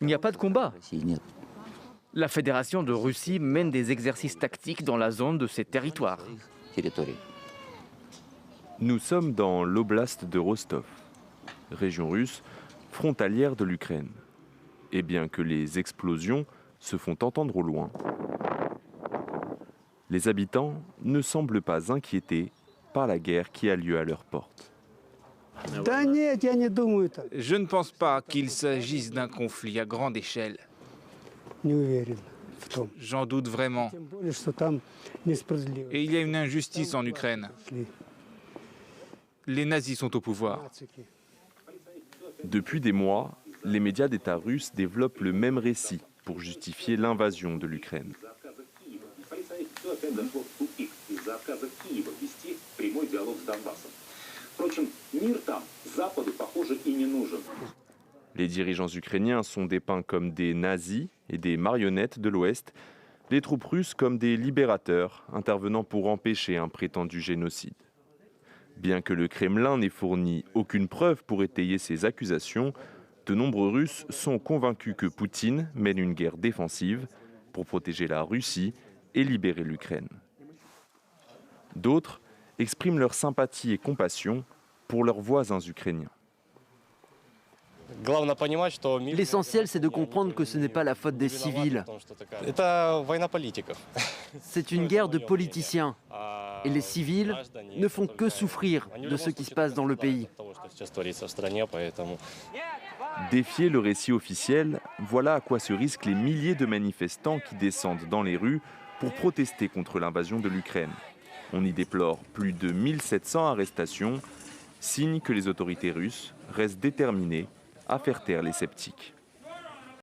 Il n'y a pas de combat. La Fédération de Russie mène des exercices tactiques dans la zone de ses territoires. Nous sommes dans l'oblast de Rostov, région russe frontalière de l'Ukraine. Et bien que les explosions se font entendre au loin, les habitants ne semblent pas inquiétés par la guerre qui a lieu à leur porte. Je ne pense pas qu'il s'agisse d'un conflit à grande échelle. J'en doute vraiment. Et il y a une injustice en Ukraine. Les nazis sont au pouvoir. Depuis des mois, les médias d'État russes développent le même récit pour justifier l'invasion de l'Ukraine. Les dirigeants ukrainiens sont dépeints comme des nazis et des marionnettes de l'Ouest, les troupes russes comme des libérateurs intervenant pour empêcher un prétendu génocide. Bien que le Kremlin n'ait fourni aucune preuve pour étayer ces accusations, de nombreux Russes sont convaincus que Poutine mène une guerre défensive pour protéger la Russie et libérer l'Ukraine. D'autres expriment leur sympathie et compassion pour leurs voisins ukrainiens. L'essentiel, c'est de comprendre que ce n'est pas la faute des civils. C'est une guerre de politiciens. Et les civils ne font que souffrir de ce qui se passe dans le pays. Défier le récit officiel, voilà à quoi se risquent les milliers de manifestants qui descendent dans les rues pour protester contre l'invasion de l'Ukraine. On y déplore plus de 1700 arrestations, signe que les autorités russes restent déterminées à faire taire les sceptiques.